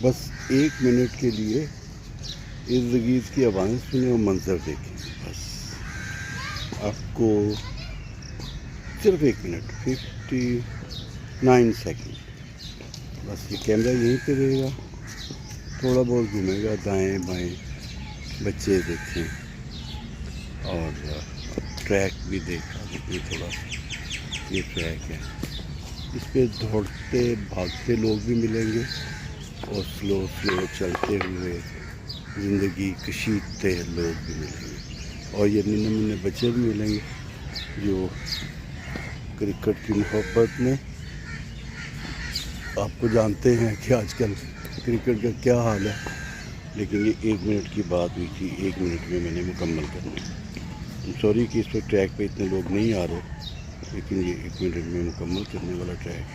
بس 1 منٹ کے لیے ارد گرد کی آوازیں سنیں اور منظر دیکھیں. بس آپ کو صرف 1 منٹ 59 سیکنڈ. بس یہ کیمرہ یہیں پہ رہے گا، تھوڑا بہت گھومے گا دائیں بائیں، بچے دیکھیں اور ٹریک بھی دیکھا دیکھیں. تھوڑا یہ ٹریک ہے، اس پہ دوڑتے بھاگتے لوگ بھی ملیں گے اور سلو چلتے ہوئے زندگی کشیدتے لوگ بھی ملیں گے، اور یہ ننھے منھے بچے بھی ملیں گے جو کرکٹ کی محبت میں. آپ کو جانتے ہیں کہ آج کل کرکٹ کا کیا حال ہے، لیکن یہ 1 منٹ کی بات ہوئی تھی، 1 منٹ میں نے مکمل کرنی. سوری کہ اس پہ ٹریک پہ اتنے لوگ نہیں آ رہے، لیکن یہ 1 منٹ میں مکمل کرنے والا ٹریک